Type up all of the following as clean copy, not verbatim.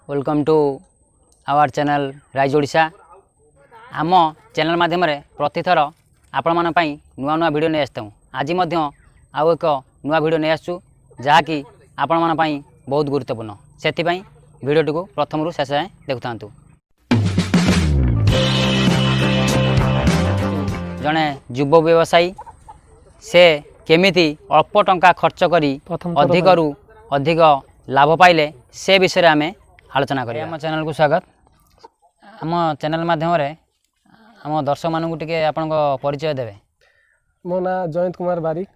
Welcome to our channel Rise Odisha. आम channel माध्यम प्रतिथर आपण मान नुआ नुआ वीडियो नहीं आसता। आज आउ एक नुआ वीडियो नहीं आसु जहाँकि आपण मान बहुत गुरुत्वपूर्ण। से वीडियो को प्रथम शेष जाए देखु था। जड़े युव व्यवसायी से केमिति अल्प टंका खर्च करी अधिक रु अधिक लाभ पाइले से विषय आम आलोचना करें। आम चैनल को स्वागत। आम चैनल माध्यम आम दर्शक मानू टे आपण परिचय देवे। मो ना जयंत कुमार बारिक,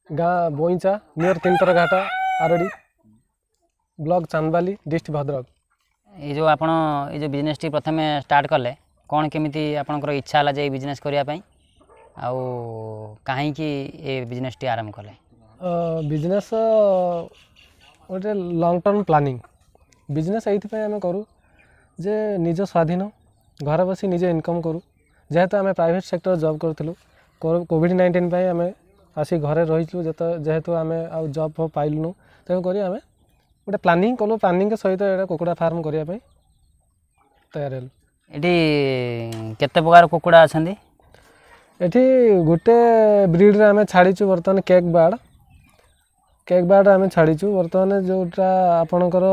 गाँ Boicha near Tintarghata RD, block Chandbali, district Bhadrak. ये जो आपण ये जो बिजनेस टी प्रथम स्टार्ट कले कौन केमिति आपनकर इच्छा हला जे बिजनेस करिया पई आउ काहे कि ए बिजनेस टी आरंभ कले? बिजनेस गोटे लॉन्ग टर्म प्लानिंग बिजनेस ये आम करूँ जे निज स्वाधीन घर बसी निजे इनकम करूँ। जेहेतु आम प्राइवेट सेक्टर जॉब करूँ कोविड-19 पे आम आसी घरे रही जेहेतु आम आउ जॉब पाइलुनु तेणुक आम गोटे प्लानिंग कलु। प्लानिंग के सहित ये कुकुड़ा फार्म करने तैयार हेलु। ये केते प्रकार कुकुड़ा अछंदी? एठी गोटे ब्रीड रे आम छाड़ीचु बर्तमान केक बार्ड आम छाड़ीचु। बर्तमान जोटा आपणकर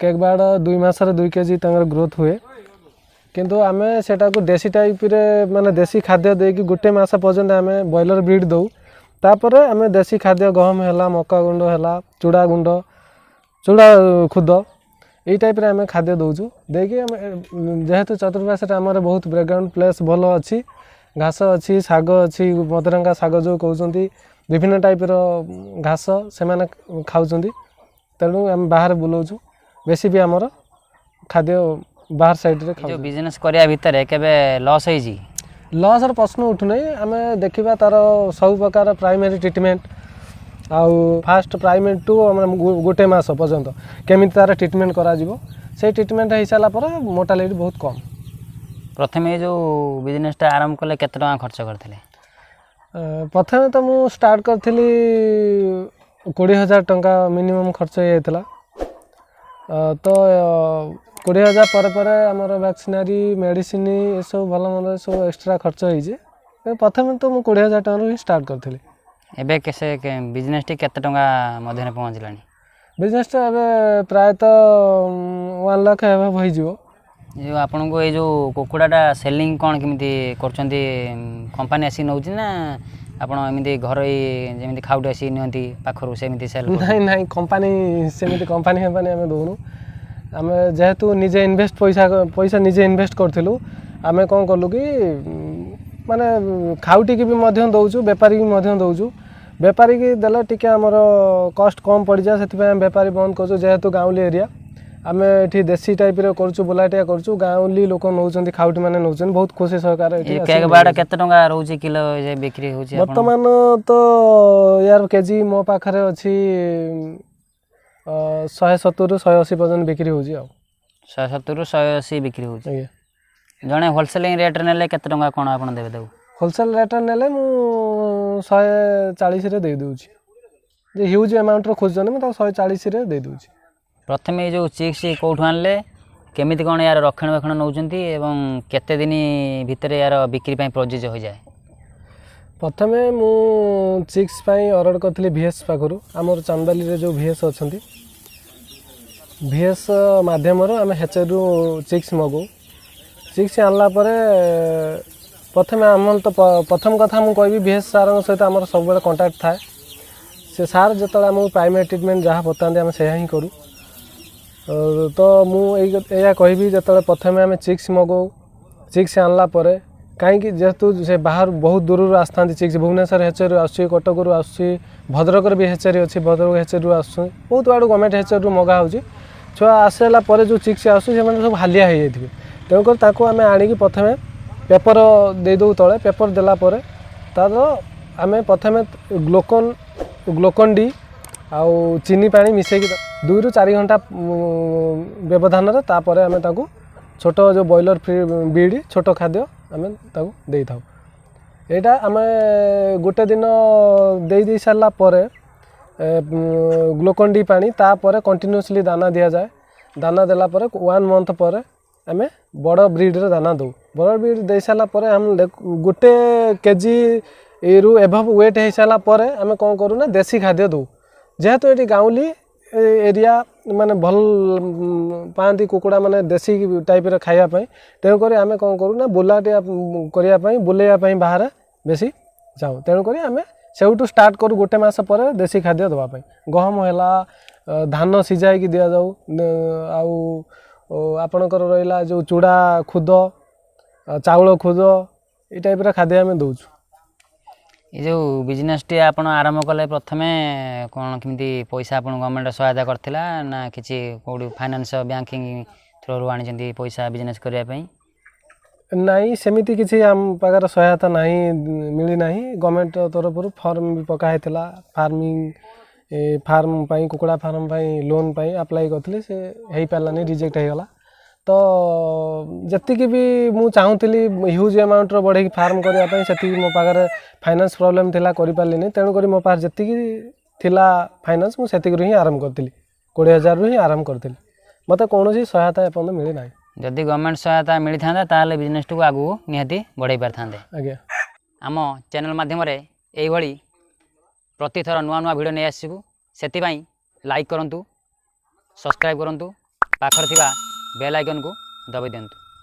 केक बार्ड 2 मासर 2 केजी ग्रोथ हुए, किंतु आम सेटा को देसी टाइप रे माने देसी खाद्य देकी गोटे मास पर्यंत आम बॉयलर ब्रीड दऊ। तापर आम देसी खाद्य गहम है, मका गुंड है, चूड़ा गुंड, चूड़ा खुद यही टाइप रे आम खाद्य दौचु देकी जेहेतु चतुर्पाश आमर बहुत बैकग्राउंड प्लेस भल अच्छी, घास अच्छी, शाग अच्छी, मदरंगा शाग जो कहते विभिन्न टाइप घास से खाऊँ। तेणु आम बाहर बुलाऊँ बेसी भी आमर खाद्य बाहर साइड रे खाऊ। बिजनेस करिया भितर केबे लॉस होई जी? लॉस र प्रश्न उठु नहीं। आम देखा तार सब प्रकार प्राइमरी ट्रीटमेंट आउ फास्ट प्राइमेट टू गोटे मास पर्यंत केमी तार ट्रीटमेंट करा जिवो। से ट्रीटमेंट हो सारा पर मोर्टालिटी बहुत कम। प्रथम ये जो बिजनेसटा आरंभ कले केते टका खर्च करथिले? प्रथम तो मु स्टार्ट करथिली 20,000 टंका मिनिमम खर्च होता। तो 20,000 पर आमर वैक्सीनरी मेडिसिन ये सब भल मंद सब एक्सट्रा खर्च हो। प्रथम तो मु 20,000 टंका ही स्टार्ट करथिली। एबे कैसे बिजनेस टी केते टंका मध्य पहुँचलानी? बिजनेस टा प्रायतः 1 लाख एवं हो जिवो। जो आपन को ये जो कुकुड़ाटा सेलिंग कौन केमिति करछंती? कंपनी आसी नउची ना आपण एमिति घर जेमिति खाउट आसी नियंती पाखरु सेमिति सेल? नहीं कंपनी सेमिति कंपनी आम दोनु। आम जेहेतु निजे इन्वेस्ट पैसा निजे इन्वेस्ट करथिलु। आम कौन कलु कि माने खाउटी की भी मध्यम दउचु, व्यापारी की मध्यम दउचु। व्यापारी की देला टिके हमर कॉस्ट कम पड़ जाए, से व्यापारी बंद करछु। जेहेतु गाँवली एरिया आम एठी देसी टाइप रे करछु, बुलाटिया करछु। गाँवली लोक नउचंती, खाउटी माने नउचंती, बहुत खुशी सहकार। केक बाड़ा केते टंका रहउची किलो जे बिक्री होची? वर्तमान तो यार केजी मो पाखरे अछि 170 रु 180 पर्यंत बिक्री होची। 170 रु 180 बिक्री होची। जने होलसेलिंग रेट नेले केते टंका कोन आपण देबे दउ? होलसेल रेट नेले मु 140 रे दे दउची। जे ह्यूज अमाउंट रो खोजने म 140 रे दे दउची। प्रथम ये जो चिक्स कौटू आनले केमिति कौन यार रक्षणाबेक्षण नौचंती एवं केते दिन भितर यार बिक्री ପାଇଁ प्रयोज्य हो जाए? प्रथमे मु चिक्स ପାଇଁ ऑर्डर करथली VS पाखरु। हमर चांदबाली रे जो VS अछंती VS माध्यम रो हम हेचरु चिक्स मगो। चिक्स आनला परे प्रथमे हम तो प्रथम कथा मु कहबी VS सार सहित हमर सब बेले कांटेक्ट थाए। से सार जतले हम प्राइमरी ट्रीटमेंट जहाँ बताते आम से ही करूँ। तो मुझे कहबी जो प्रथम आम चिक्स मगाऊ। चिक्स आनला कहीं जेहेतु से बाहर बहुत दूर आसता चिक्स भुवनेश्वर हेचरी आसुच्छी, कटक आसुच्छी, भद्रक भी हेचरी अच्छी, भद्रक हेचरी आस बहुत आड़ गवर्नमेंट हेचरी मगा हो। छुआ आसला जो चिक्स आस सब हालिया हो जाए। तेणुक आम आणिकी प्रथम पेपर देदे तले। पेपर देलापर तार आम प्रथम ग्लुकोन डी आउ चीनी पानी मिसेकी 2 रु 4 घंटा व्यवधान तापर आम छोट जो बॉयलर ब्रीड छोट खाद्य आम दे था। यहाँ आम गोटे दिन दे सारा ग्लुकोन डी पानी तापर कंटिन्यूअसली दाना दि जाए दाना देला पर 1 मंथ पर आम बड़ ब्रिड रे दाना दो बड़ ब्रिड दे सारा पर हम गोटे केजी रु एभव वेट हो सारा पर आम कौन करूँ देसी खाद्य दो जेहेतु ये गाँवली एरिया माने भल पाती कुकुड़ा माने देसी टाइप रे खायापाई तेणुक आम कौन करूँ बुलाटिया करने बुलेवाई बाहर बेसी जाऊँ तेणुक आम से स्टार्ट करूँ गोटे मस पर देसी खाद्य दवापाई गहम है धान सीझाई दि जाऊ आपणकर रहा जो चूड़ा खुद चाउल खुद ये टाइप रे खाद्य आम दौचु ये जो बिजनेस टी आपण आरंभ कले प्रथमे कौन केमती पैसा आपण गवर्नमेंट सहायता करथिला ना किछि कोडी फाइनेंस बैंकिंग थ्रू आनी पैसा बिजनेस करने पाई नहीं सेमिति किसी आम पाखर सहायता नहीं मिली नहीं गवर्नमेंट तरफ फॉर्म भी पकाई फार्मिंग फार्म पाई कुकुड़ा फार्म पाई लोन पाई अप्लाई करथिले से हेई पालानी रिजेक्ट हो गला तो जति भी मु चाहूली ह्यूज अमाउंट रो बढ़े फार्म करने से मो पाखर फाइनेंस प्रॉब्लम थिला करि पालिनी तेणुक मो पास जति थिला फाइनेंस मु सेतिक ही आरंभ करथिली 20,000 रु ही आरंभ करथिली मते कोनोसी सहायता एपन मिली नाही जदि गवर्नमेंट सहायता मिली था ताले बिजनेस टू आगु निहाती बढ़ाई पार थांदे आज्ञा आम चैनल माध्यम एभली प्रतिथर नुआ नुआ भिडियो नहीं आसबू से लाइक करूँ सब्सक्राइब करूँ पाखर थिबा बेल आइकन को दबाई दिंतु।